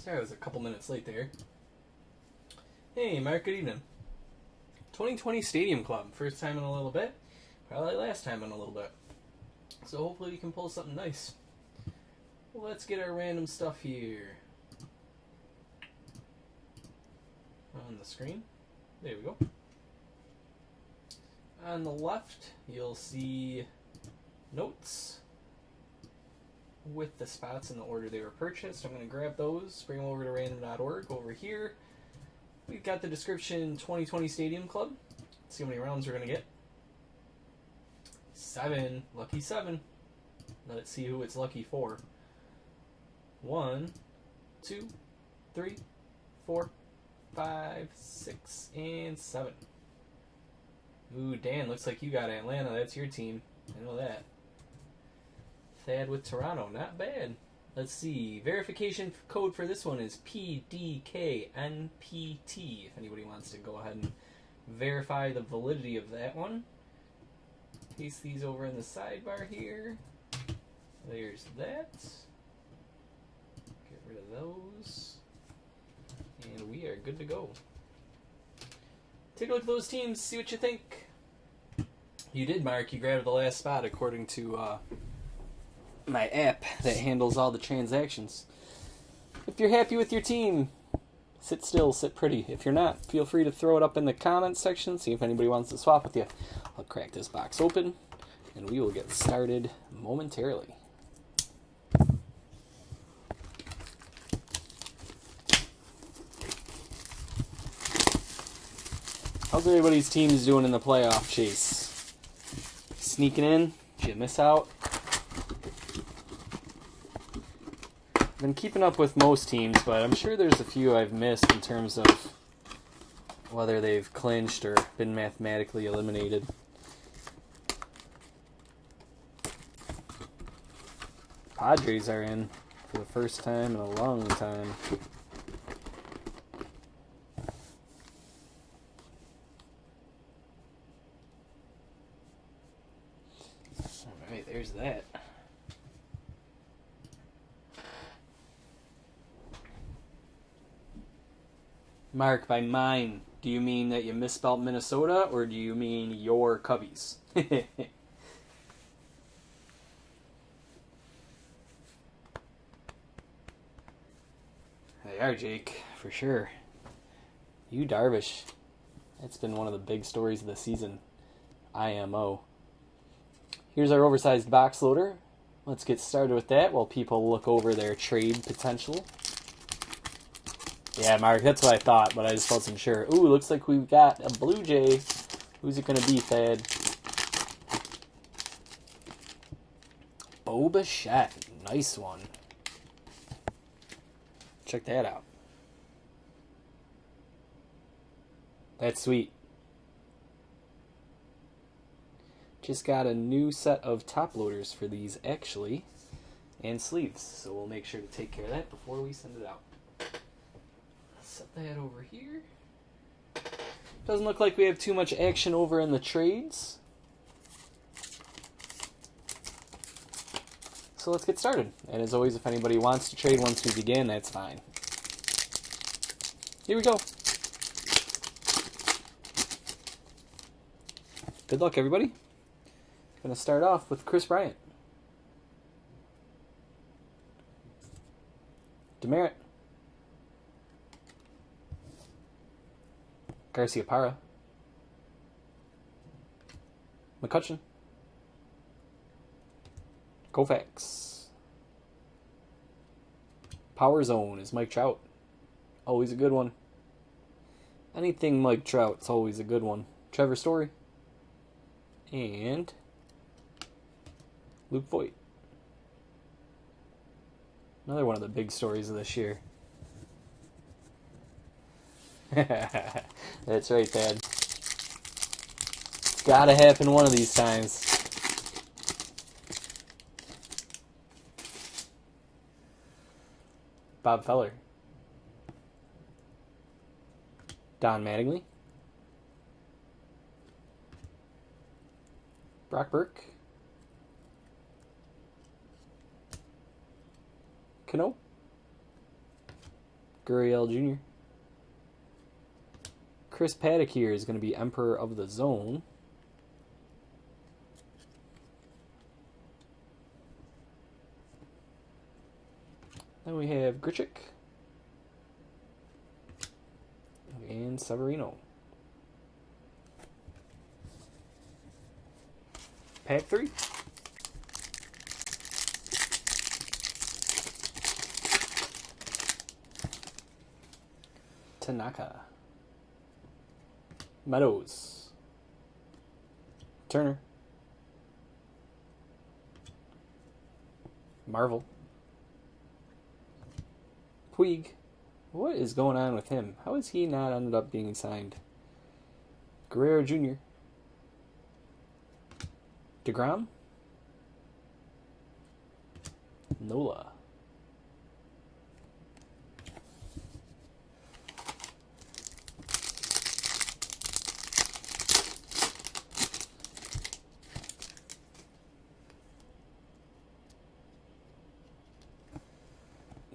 Sorry I was a couple minutes late there. Hey, Mark, good evening. 2020 Stadium Club. First time in a little bit. Probably last time in a little bit. So hopefully we can pull something nice. Well, let's get our random stuff here. On the screen. There we go. On the left, you'll see notes with the spots in the order they were purchased. I'm going to grab those, bring them over to random.org. Over here, we've got the description 2020 Stadium Club. Let's see how many rounds we're going to get. 7. Lucky 7. Let's see who it's lucky for. 1, 2, 3, 4, 5, 6, and 7. Ooh, Dan, looks like you got Atlanta. That's your team. I know that. Thad with Toronto. Not bad. Let's see. Verification code for this one is PDKNPT. If anybody wants to go ahead and verify the validity of that one. Paste these over in the sidebar here. There's that. Get rid of those. And we are good to go. Take a look at those teams, see what you think. You did, Mark. You grabbed the last spot according to my app that handles all the transactions. If you're happy with your team, sit still, sit pretty. If you're not, feel free to throw it up in the comments section, see if anybody wants to swap with you. I'll crack this box open, and we will get started momentarily. How's everybody's teams doing in the playoff chase? Sneaking in? Did you miss out? I've been keeping up with most teams, but I'm sure there's a few I've missed in terms of whether they've clinched or been mathematically eliminated. Padres are in for the first time in a long time. Alright, there's that. Mark, by mine, do you mean that you misspelled Minnesota, or do you mean your Cubbies? They are, Jake, for sure. You Darvish. That's been one of the big stories of the season. IMO. Here's our oversized box loader. Let's get started with that while people look over their trade potential. Yeah, Mark, that's what I thought, but I just wasn't sure. Ooh, looks like we've got a Blue Jay. Who's it going to be, Thad? Bo Bichette. Nice one. Check that out. That's sweet. Just got a new set of top loaders for these, actually, and sleeves. So we'll make sure to take care of that before we send it out. Set that over here. Doesn't look like we have too much action over in the trades. So let's get started. And as always, if anybody wants to trade once we begin, that's fine. Here we go. Good luck, everybody. Going to start off with Chris Bryant. Demerit. Garciaparra. McCutchen. Koufax. Power Zone is Mike Trout. Always a good one. Anything Mike Trout's always a good one. Trevor Story. And Luke Voigt. Another one of the big stories of this year. That's right, Dad. Gotta happen one of these times. Bob Feller. Don Mattingly. Brock Burke. Cano. Gurriel Jr. Chris Paddock here is going to be Emperor of the Zone. Then we have Grichuk and Severino. Pack 3. Tanaka. Meadows. Turner. Marvel. Puig. What is going on with him? How has he not ended up being signed? Guerrero Jr. DeGrom. Nola.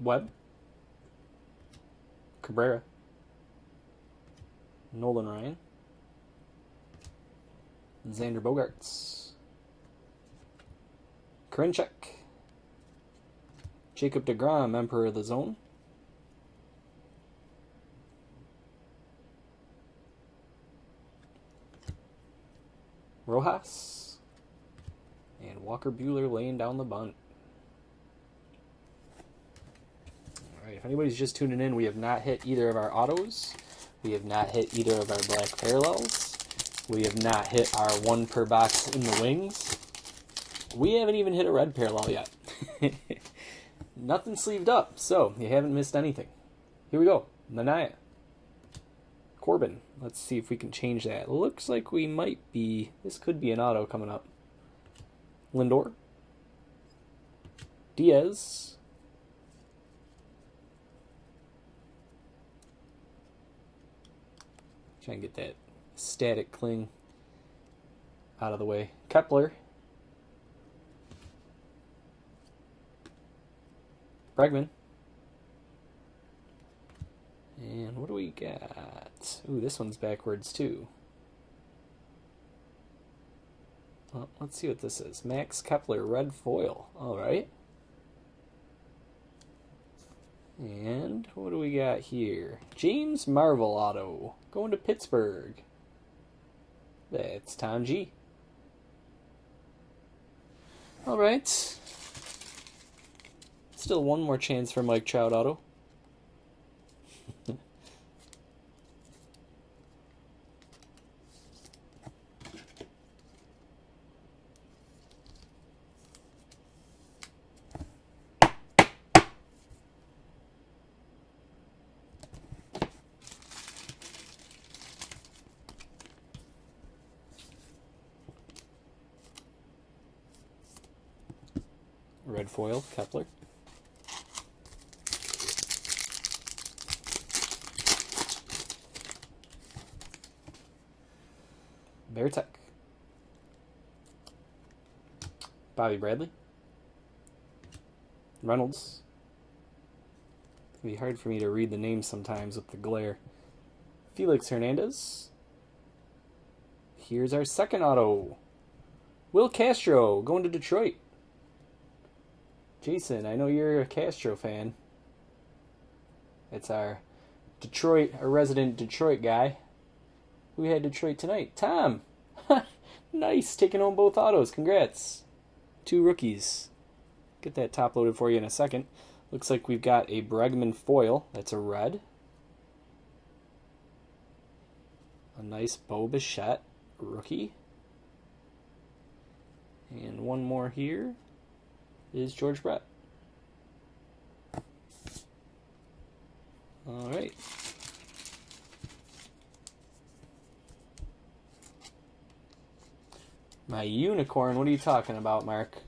Webb. Cabrera. Nolan Ryan. Xander Bogaerts. Karinchak. Jacob deGrom, Emperor of the Zone. Rojas. And Walker Buehler laying down the bunt. Alright, if anybody's just tuning in, we have not hit either of our autos. We have not hit either of our black parallels. We have not hit our one per box in the wings. We haven't even hit a red parallel yet. Nothing sleeved up, so you haven't missed anything. Here we go. Manaea. Corbin. Let's see if we can change that. Looks like we might be... This could be an auto coming up. Lindor. Diaz. Try and get that static cling out of the way. Kepler. Bregman. And what do we got? Ooh, this one's backwards too. Well, let's see what this is. Max Kepler, red foil. Alright. And what do we got here? James Marvel auto. Going to Pittsburgh. That's Tom G. Alright. Still one more chance for Mike Trout auto. Red foil, Kepler. Beartech. Bobby Bradley. Reynolds. It'd be hard for me to read the names sometimes with the glare. Felix Hernandez. Here's our second auto. Will Castro going to Detroit. Jason, I know you're a Castro fan. It's our Detroit, a resident Detroit guy. Who had Detroit tonight? Tom! Nice, taking home both autos. Congrats. 2 rookies. Get that top loaded for you in a second. Looks like we've got a Bregman foil. That's a red. A nice Bo Bichette rookie. And one more here is George Brett. Alright. My unicorn, what are you talking about, Mark? I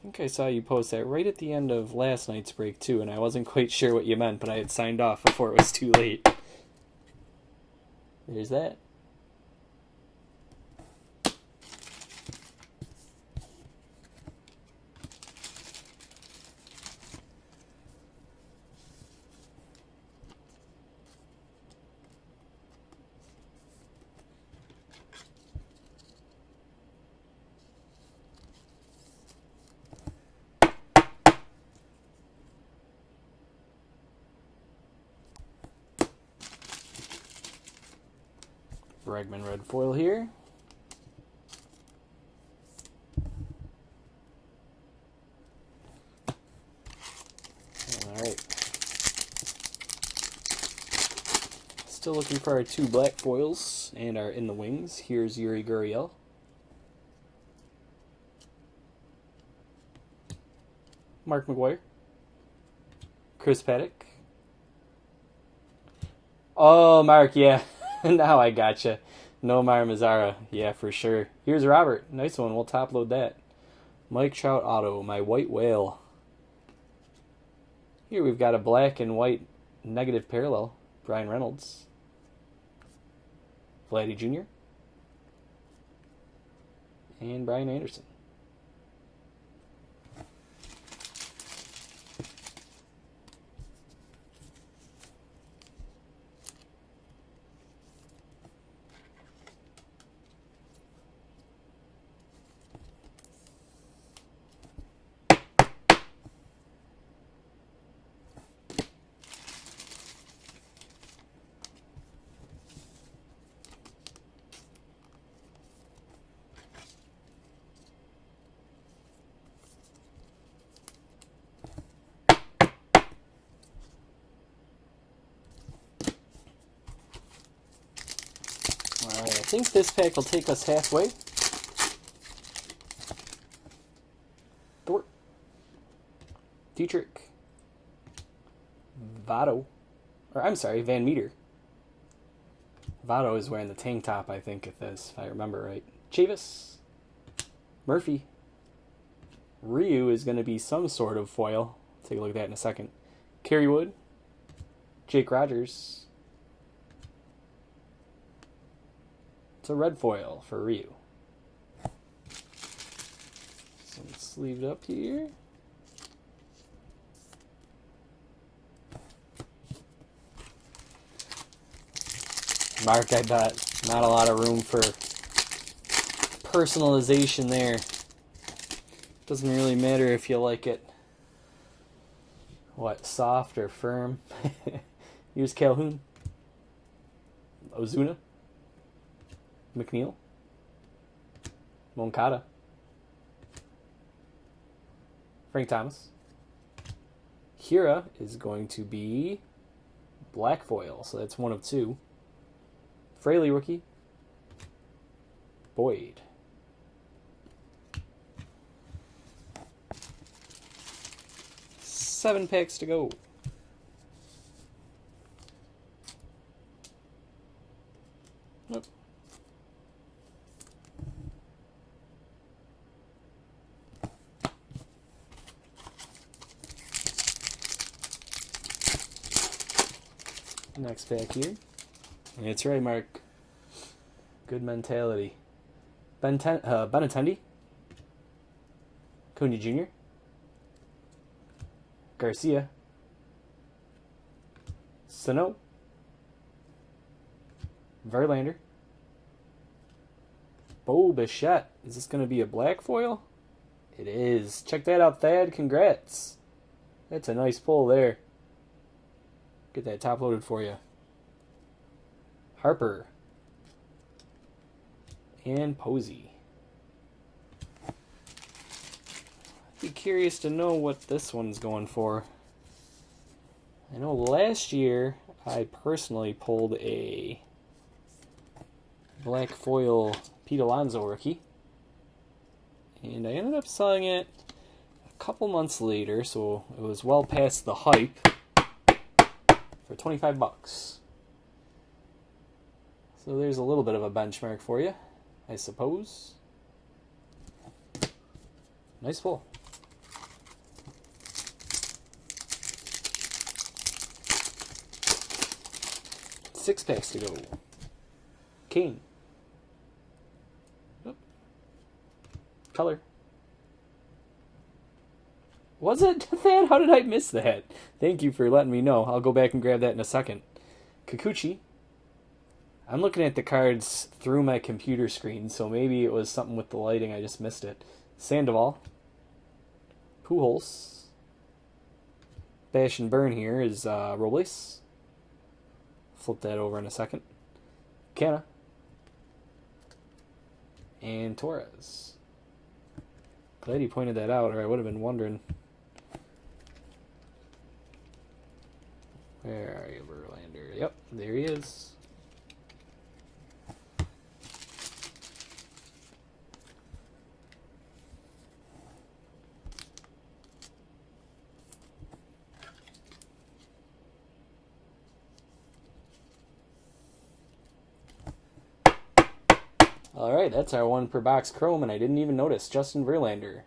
think I saw you post that right at the end of last night's break, too, and I wasn't quite sure what you meant, but I had signed off before it was too late. There's that. Bregman red foil here. Alright. Still looking for our 2 black foils and our in the wings. Here's Yuri Gurriel. Mark McGwire. Chris Paddock. Oh, Mark, yeah. Now I gotcha. Nomar Mazara. Yeah, for sure. Here's Robert. Nice one. We'll top load that. Mike Trout auto. My white whale. Here we've got a black and white negative parallel. Brian Reynolds. Vladdy Jr. And Brian Anderson. Alright, I think this pack will take us halfway. Thor. Dietrich. Votto. Or, I'm sorry, Van Meter. Votto is wearing the tank top, I think, if I remember right. Chavis. Murphy. Ryu is going to be some sort of foil. Take a look at that in a second. Kerry Wood. Jake Rogers. It's a red foil for Ryu. So it's sleeved up here. Mark, I bet. Not a lot of room for personalization there. Doesn't really matter if you like it, what, soft or firm. Here's Calhoun. Ozuna. McNeil. Moncada. Frank Thomas. Hira is going to be black foil, so that's 1 of 2. Fraley rookie. Boyd. Seven packs to go. Nope. Next pack here. That's right, Mark. Good mentality. Benintendi. Cunha Jr. Garcia. Sano. Verlander. Bo Bichette. Is this going to be a black foil? It is. Check that out, Thad. Congrats. That's a nice pull there. Get that top loaded for you. Harper. And Posey. I'd be curious to know what this one's going for. I know last year I personally pulled a black foil Pete Alonso rookie. And I ended up selling it a couple months later, so it was well past the hype, for $25. So there's a little bit of a benchmark for you, I suppose. Nice pull. Six packs to go. Kane. Oh. Color. Was it that? How did I miss that? Thank you for letting me know. I'll go back and grab that in a second. Kikuchi. I'm looking at the cards through my computer screen, so maybe it was something with the lighting. I just missed it. Sandoval. Pujols. Bash and Burn here is Robles. Flip that over in a second. Canna. and Torres. Glad you pointed that out, or I would have been wondering. Where are you, Verlander? Yep, there he is. Alright, that's our 1 per box Chrome, and I didn't even notice. Justin Verlander.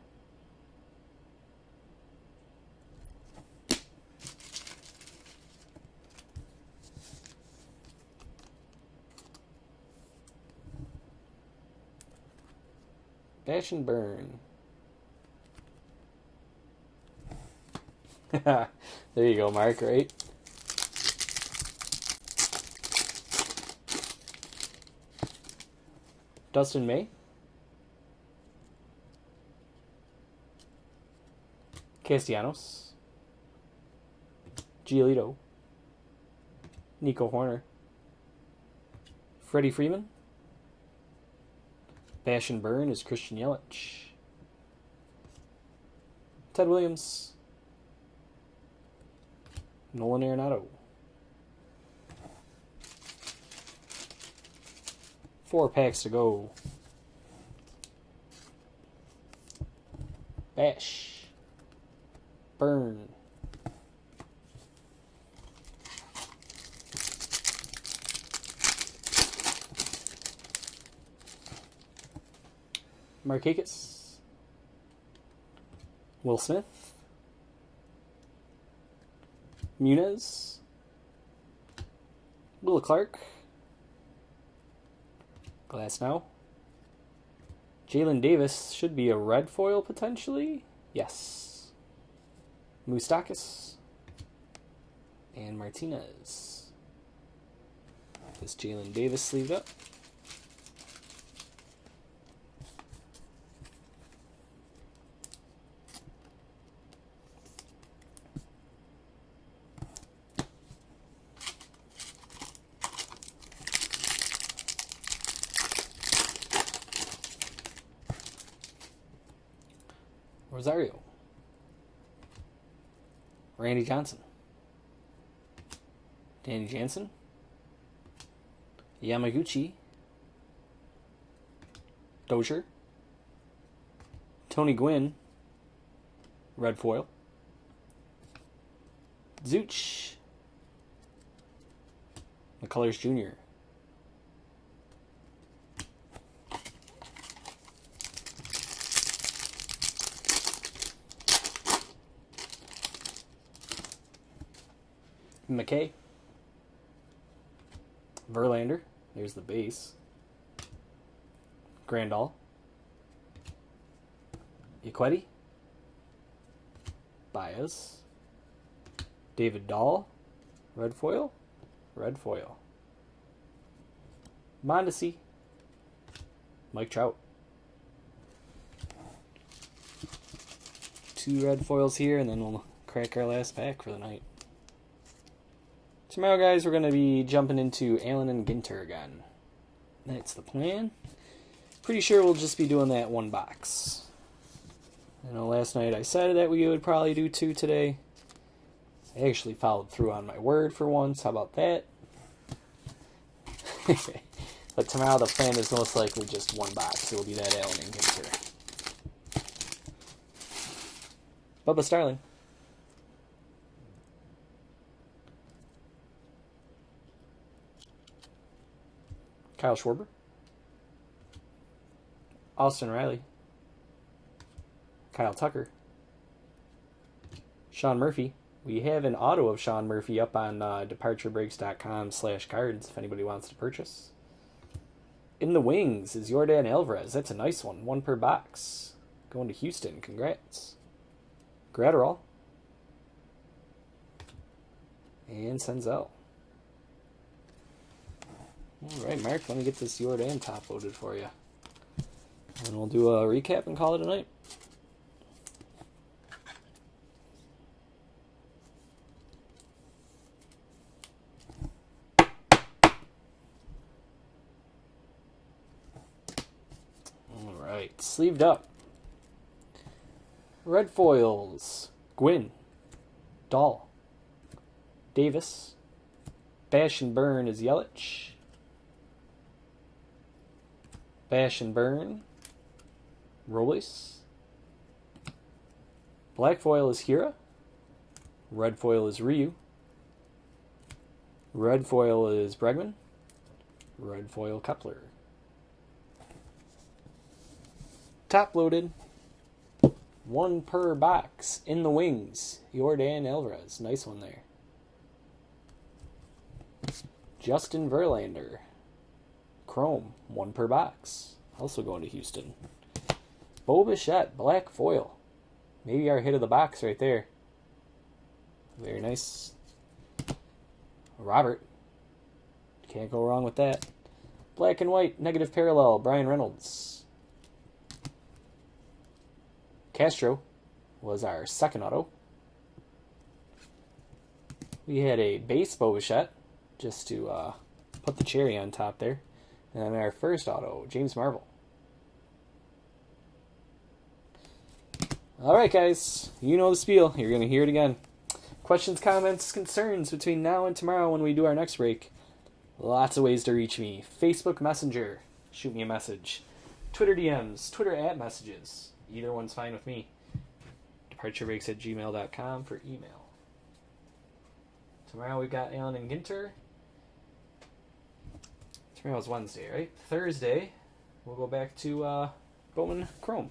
Bash and burn. There you go, Mark, right? Dustin May. Castellanos. Giolito. Nico Horner. Freddie Freeman. Bash and burn is Christian Yelich. Ted Williams. Nolan Arenado. 4 packs to go. Bash. Burn. Markakis. Will Smith. Munez. Will Clark. Glass now. Jalen Davis should be a red foil potentially. Yes. Moustakas. And Martinez. This Jalen Davis sleeved up. Rosario. Randy Johnson. Danny Jansen. Yamaguchi. Dozier. Tony Gwynn. Red foil. Zooch. McCullers Jr. McKay. Verlander. There's the base. Grandal. Equetti. Baez. David Dahl. Red foil. Red foil. Mondesi. Mike Trout. 2 red foils here, and then we'll crack our last pack for the night. Tomorrow, guys, we're going to be jumping into Allen and Ginter again. That's the plan. Pretty sure we'll just be doing that 1 box. I know last night I said that we would probably do 2 today. I actually followed through on my word for once. How about that? But tomorrow the plan is most likely just 1 box. It will be that Allen and Ginter. Bubba Starling. Kyle Schwarber. Austin Riley. Kyle Tucker. Sean Murphy. We have an auto of Sean Murphy up on departurebreaks.com/cards if anybody wants to purchase. In the wings is Yordan Alvarez. That's a nice one. 1 per box. Going to Houston. Congrats. Gratterall. And Senzel. Alright, Mark, let me get this Yordan top loaded for you. And we'll do a recap and call it a night. right, sleeved up. Red foils, Gwyn, Dahl, Davis, Bash and Burn is Yelich, Bash and Burn, Robles, black foil is Hira, red foil is Ryu, red foil is Bregman, red foil Kepler. Top loaded. 1 per box. In the wings. Yordan Alvarez. Nice one there. Justin Verlander. Chrome. 1 per box. Also going to Houston. Bo Bichette. Black foil. Maybe our hit of the box right there. Very nice. Robert. Can't go wrong with that. Black and white. Negative parallel. Brian Reynolds. Castro was our second auto. We had a base Bo Bichette, just to put the cherry on top there. And then our first auto, James Marvel. Alright guys, you know the spiel. You're going to hear it again. Questions, comments, concerns between now and tomorrow when we do our next break. Lots of ways to reach me. Facebook Messenger, shoot me a message. Twitter DMs, Twitter @messages. Either one's fine with me. DepartureBreaks@gmail.com for email. Tomorrow we've got Allen and Ginter. Tomorrow's Wednesday, right? Thursday, we'll go back to Bowman Chrome.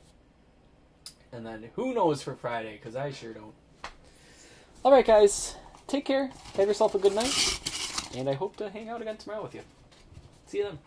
And then who knows for Friday, because I sure don't. Alright guys, take care. Have yourself a good night. And I hope to hang out again tomorrow with you. See you then.